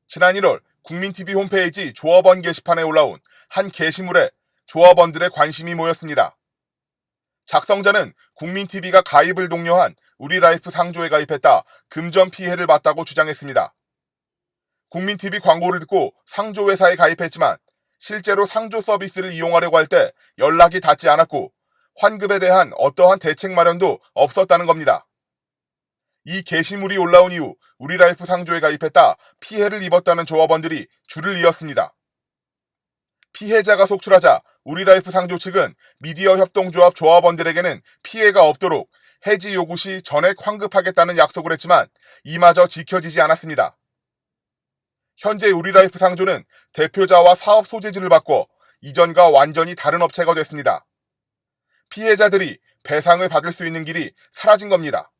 지난 1월 국민TV 홈페이지 조합원 게시판에 올라온 한 게시물에 조합원들의 관심이 모였습니다. 작성자는 국민TV가 가입을 독려한 우리라이프 상조에 가입했다 금전 피해를 봤다고 주장했습니다. 국민TV 광고를 듣고 상조회사에 가입했지만 실제로 상조 서비스를 이용하려고 할 때 연락이 닿지 않았고 환급에 대한 어떠한 대책 마련도 없었다는 겁니다. 이 게시물이 올라온 이후 우리라이프 상조에 가입했다 피해를 입었다는 조합원들이 줄을 이었습니다. 피해자가 속출하자 우리라이프 상조 측은 미디어 협동조합 조합원들에게는 피해가 없도록 해지 요구 시 전액 환급하겠다는 약속을 했지만 이마저 지켜지지 않았습니다. 현재 우리라이프 상조는 대표자와 사업 소재지를 바꿔 이전과 완전히 다른 업체가 됐습니다. 피해자들이 배상을 받을 수 있는 길이 사라진 겁니다.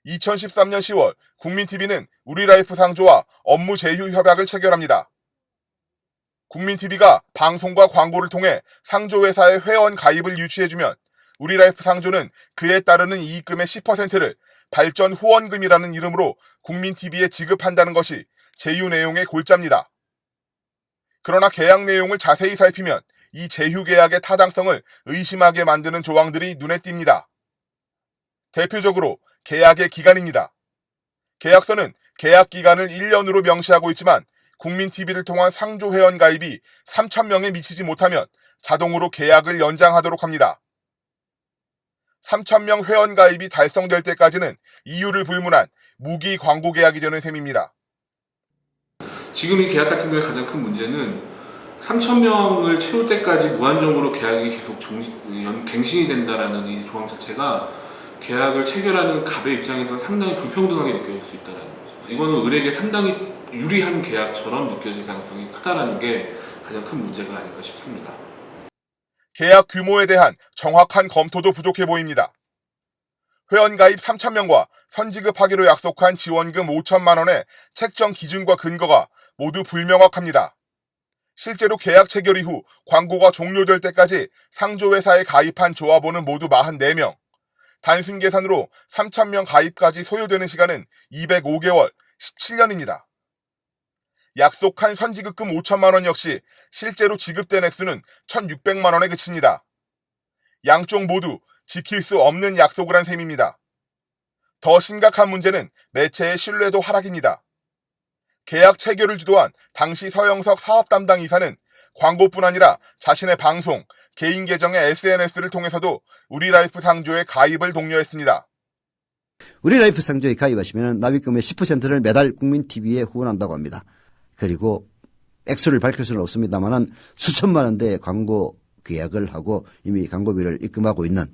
2013년 10월 국민TV는 우리라이프 상조와 업무 제휴 협약을 체결합니다. 국민TV가 방송과 광고를 통해 상조회사의 회원 가입을 유치해주면 우리라이프 상조는 그에 따르는 이익금의 10%를 발전 후원금이라는 이름으로 국민TV에 지급한다는 것이 제휴 내용의 골자입니다. 그러나 계약 내용을 자세히 살피면 이 제휴 계약의 타당성을 의심하게 만드는 조항들이 눈에 띕니다. 대표적으로 계약의 기간입니다. 계약서는 계약 기간을 1년으로 명시하고 있지만 국민TV를 통한 상조 회원 가입이 3,000명에 미치지 못하면 자동으로 계약을 연장하도록 합니다. 3,000명 회원 가입이 달성될 때까지는 이유를 불문한 무기 광고 계약이 되는 셈입니다. 지금 이 계약 같은 경우에 가장 큰 문제는 3,000명을 채울 때까지 무한정으로 계약이 계속 갱신이 된다는 이 조항 자체가 계약을 체결하는 갑의 입장에서는 상당히 불평등하게 느껴질 수 있다는 거죠. 이거는 을에게 상당히 유리한 계약처럼 느껴질 가능성이 크다는 게 가장 큰 문제가 아닐까 싶습니다. 계약 규모에 대한 정확한 검토도 부족해 보입니다. 회원 가입 3,000명과 선지급하기로 약속한 지원금 5천만 원의 책정 기준과 근거가 모두 불명확합니다. 실제로 계약 체결 이후 광고가 종료될 때까지 상조회사에 가입한 조합원은 모두 44명. 단순 계산으로 3,000명 가입까지 소요되는 시간은 205개월, 17년입니다. 약속한 선지급금 5천만 원 역시 실제로 지급된 액수는 1,600만 원에 그칩니다. 양쪽 모두 지킬 수 없는 약속을 한 셈입니다. 더 심각한 문제는 매체의 신뢰도 하락입니다. 계약 체결을 주도한 당시 서영석 사업 담당 이사는 광고뿐 아니라 자신의 방송, 개인 계정의 SNS를 통해서도 우리라이프 상조에 가입을 독려했습니다. 우리라이프 상조에 가입하시면 납입금의 10%를 매달 국민TV에 후원한다고 합니다. 그리고 액수를 밝힐 수는 없습니다만 수천만 원대의 광고 계약을 하고 이미 광고비를 입금하고 있는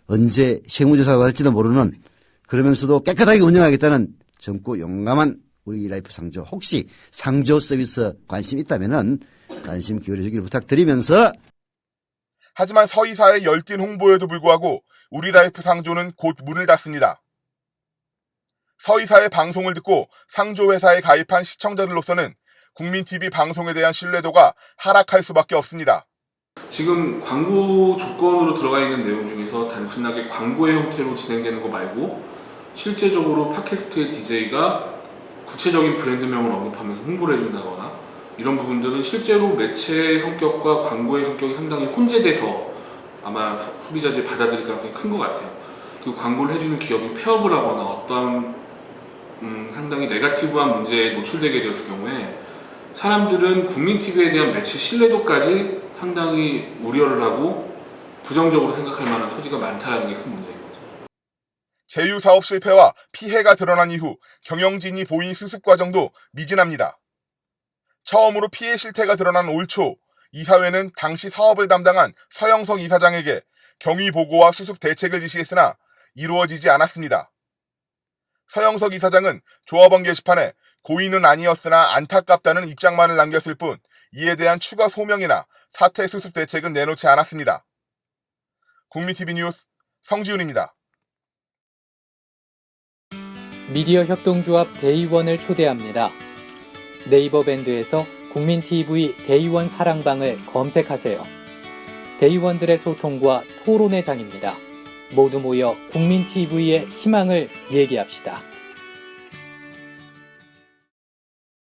언제 세무조사가 될지도 모르는 그러면서도 깨끗하게 운영하겠다는 젊고 용감한 우리라이프 상조 혹시 상조 서비스 관심 있다면 관심 기울여 주기를 부탁드리면서 하지만 서 이사의 열띤 홍보에도 불구하고 우리라이프 상조는 곧 문을 닫습니다. 서 이사의 방송을 듣고 상조회사에 가입한 시청자들로서는 국민TV 방송에 대한 신뢰도가 하락할 수밖에 없습니다. 지금 광고 조건으로 들어가 있는 내용 중에서 단순하게 광고의 형태로 진행되는 거 말고 실제적으로 팟캐스트의 DJ가 구체적인 브랜드명을 언급하면서 홍보를 해준다거나 이런 부분들은 실제로 매체의 성격과 광고의 성격이 상당히 혼재돼서 아마 소비자들이 받아들일 가능성이 큰 것 같아요. 그 광고를 해주는 기업이 폐업을 하거나 어떤 상당히 네거티브한 문제에 노출되게 되었을 경우에 사람들은 국민TV에 대한 매체 신뢰도까지 상당히 우려를 하고 부정적으로 생각할 만한 소지가 많다는 게 큰 문제인 거죠. 제휴 사업 실패와 피해가 드러난 이후 경영진이 보인 수습 과정도 미진합니다. 처음으로 피해 실태가 드러난 올 초 이사회는 당시 사업을 담당한 서영석 이사장에게 경위 보고와 수습 대책을 지시했으나 이루어지지 않았습니다. 서영석 이사장은 조합원 게시판에 고의는 아니었으나 안타깝다는 입장만을 남겼을 뿐 이에 대한 추가 소명이나 사태 수습 대책은 내놓지 않았습니다. 국민TV 뉴스 성지훈입니다. 미디어 협동조합 데이원을 초대합니다. 네이버 밴드에서 국민TV 데이원 사랑방을 검색하세요. 데이원들의 소통과 토론의 장입니다. 모두 모여 국민TV의 희망을 얘기합시다.